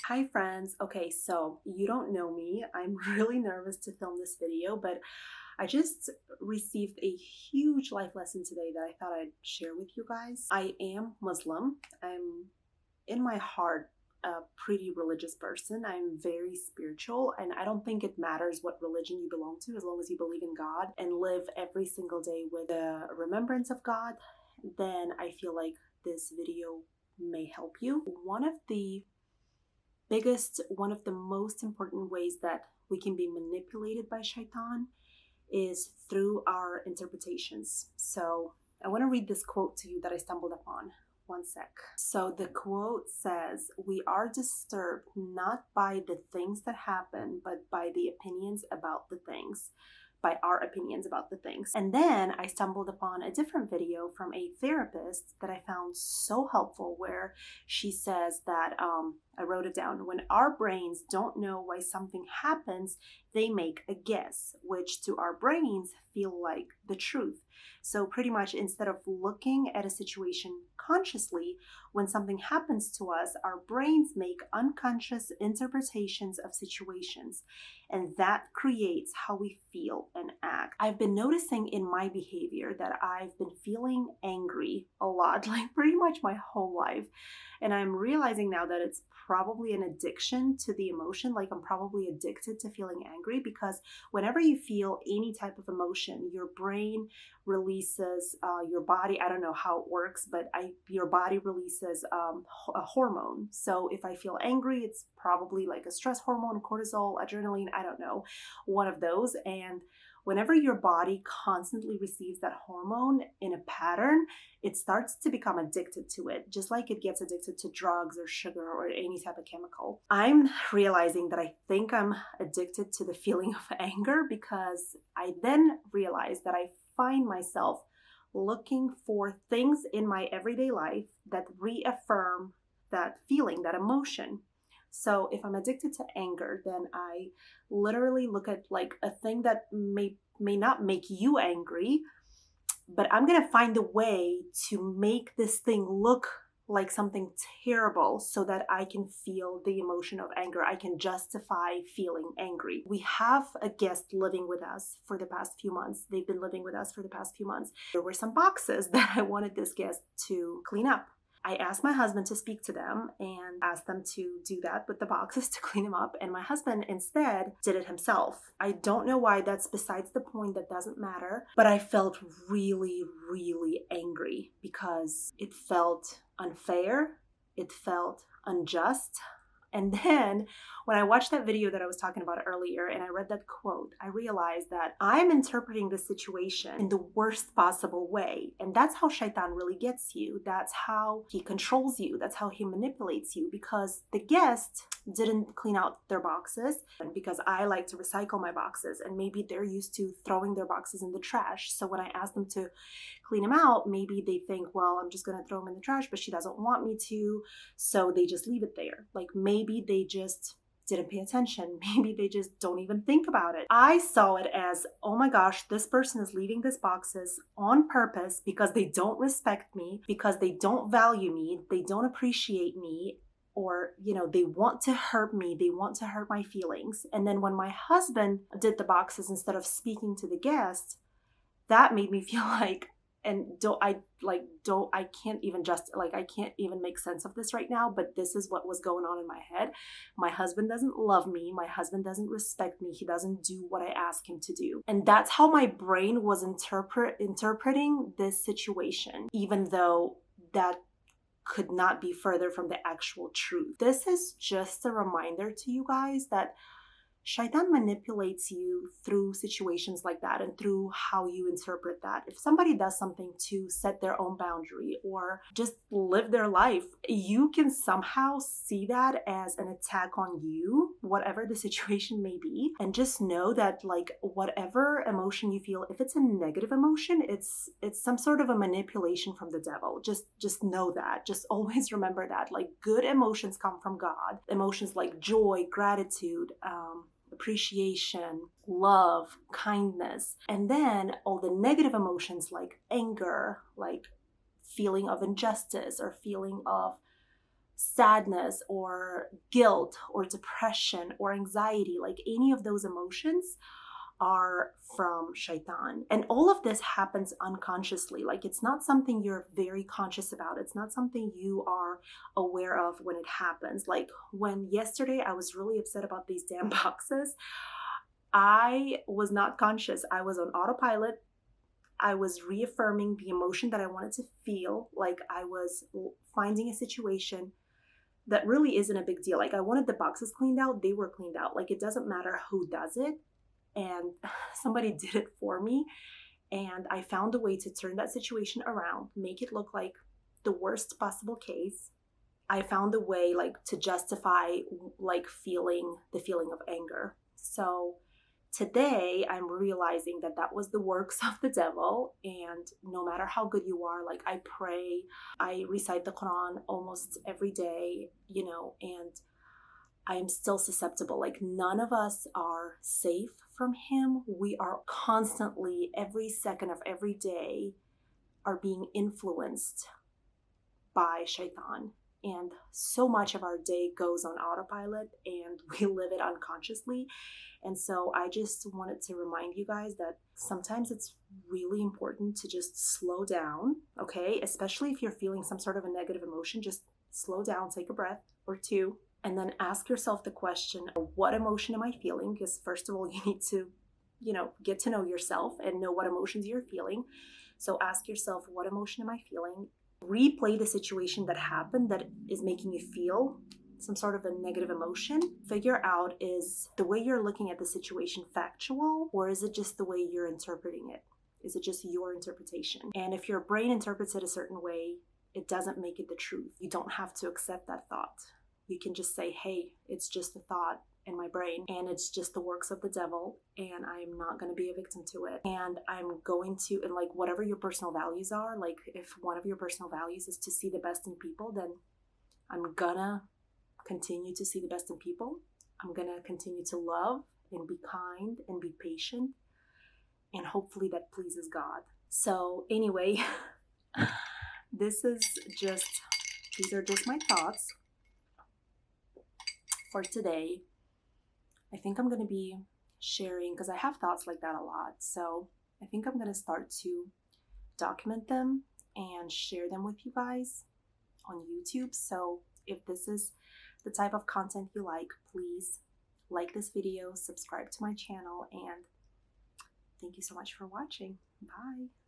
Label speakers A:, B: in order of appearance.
A: Hi friends. Okay, so you don't know me. I'm really nervous to film this video, but I just received a huge life lesson today that I thought I'd share with you guys. I am Muslim. I'm in my heart a pretty religious person. I'm very spiritual, and I don't think it matters what religion you belong to as long as you believe in God and live every single day with a remembrance of God. Then I feel like this video may help you. One of the most important ways that we can be manipulated by shaytan is through our interpretations. So I want to read this quote to you that I stumbled upon. One sec. So the quote says, "We are disturbed not by the things that happen, but by the opinions about the things." By our opinions about the things. And then I stumbled upon a different video from a therapist that I found so helpful, where she says that, I wrote it down, when our brains don't know why something happens, they make a guess, which to our brains feel like the truth. So pretty much, instead of looking at a situation consciously, when something happens to us, our brains make unconscious interpretations of situations, and that creates how we feel and act. I've been noticing in my behavior that I've been feeling angry a lot, like pretty much my whole life. And I'm realizing now that it's probably an addiction to the emotion. Like, I'm probably addicted to feeling angry, because whenever you feel any type of emotion, your brain releases, your body, I don't know how it works, but your body releases a hormone. So if I feel angry, it's probably like a stress hormone, cortisol, adrenaline, I don't know, one of those. And whenever your body constantly receives that hormone in a pattern, it starts to become addicted to it, just like it gets addicted to drugs or sugar or any type of chemical. I'm realizing that I think I'm addicted to the feeling of anger, because I then realize that I find myself looking for things in my everyday life that reaffirm that feeling, that emotion. So if I'm addicted to anger, then I literally look at like a thing that may not make you angry, but I'm going to find a way to make this thing look like something terrible so that I can feel the emotion of anger. I can justify feeling angry. We have a guest living with us for the past few months. They've been living with us for the past few months. There were some boxes that I wanted this guest to clean up. I asked my husband to speak to them and asked them to do that with the boxes, to clean them up. And my husband instead did it himself. I don't know why. That's besides the point. That doesn't matter. But I felt really, really angry, because it felt unfair. It felt unjust. And then when I watched that video that I was talking about earlier and I read that quote, I realized that I'm interpreting the situation in the worst possible way. And that's how shaitan really gets you. That's how he controls you. That's how he manipulates you, because the guest didn't clean out their boxes, and because I like to recycle my boxes, and maybe they're used to throwing their boxes in the trash. So when I ask them to clean them out, maybe they think, well, I'm just going to throw them in the trash, but she doesn't want me to, so they just leave it there. Like, maybe they just didn't pay attention. Maybe they just don't even think about it. I saw it as, oh my gosh, this person is leaving these boxes on purpose because they don't respect me, because they don't value me, they don't appreciate me, or, they want to hurt me, they want to hurt my feelings. And then when my husband did the boxes instead of speaking to the guest, that made me feel like, and I can't even make sense of this right now, but this is what was going on in my head. My husband doesn't love me. My husband doesn't respect me. He doesn't do what I ask him to do. And that's how my brain was interpreting this situation, even though that could not be further from the actual truth. This is just a reminder to you guys that shaitan manipulates you through situations like that and through how you interpret that. If somebody does something to set their own boundary or just live their life, you can somehow see that as an attack on you, whatever the situation may be. And just know that, like, whatever emotion you feel, if it's a negative emotion, it's some sort of a manipulation from the devil. Just know that. Just always remember that. Like, good emotions come from God. Emotions like joy, gratitude, appreciation, love, kindness. And then all the negative emotions like anger, like feeling of injustice or feeling of sadness or guilt or depression or anxiety, like any of those emotions are from shaitan. And all of this happens unconsciously. Like it's not something you're very conscious about. It's not something you are aware of when it happens. Like when yesterday I was really upset about these damn boxes, I was not conscious. I was on autopilot. I was reaffirming the emotion that I wanted to feel. Like I was finding a situation that really isn't a big deal. Like I wanted the boxes cleaned out. They were cleaned out. Like it doesn't matter who does it. And somebody did it for me. And I found a way to turn that situation around, make it look like the worst possible case. I found a way like to justify like the feeling of anger. So today I'm realizing that that was the works of the devil. And no matter how good you are, like I pray, I recite the Quran almost every day, and I am still susceptible. Like none of us are safe from him. We are constantly, every second of every day, are being influenced by shaitan. And so much of our day goes on autopilot and we live it unconsciously. And so I just wanted to remind you guys that sometimes it's really important to just slow down, okay? Especially if you're feeling some sort of a negative emotion, just slow down, take a breath or two, and then ask yourself the question, what emotion am I feeling? Because first of all, you need to, get to know yourself and know what emotions you're feeling. So ask yourself, what emotion am I feeling? Replay the situation that happened that is making you feel some sort of a negative emotion. Figure out, is the way you're looking at the situation factual, or is it just the way you're interpreting it? Is it just your interpretation? And if your brain interprets it a certain way, it doesn't make it the truth. You don't have to accept that thought. You can just say, hey, it's just a thought in my brain and it's just the works of the devil and I'm not going to be a victim to it. And I'm going to, and like whatever your personal values are, like if one of your personal values is to see the best in people, then I'm gonna continue to see the best in people. I'm gonna continue to love and be kind and be patient. And hopefully that pleases God. So anyway, these are just my thoughts for today. I think I'm going to be sharing, because I have thoughts like that a lot. So I think I'm going to start to document them and share them with you guys on YouTube. So if this is the type of content you like, please like this video, subscribe to my channel, and thank you so much for watching. Bye.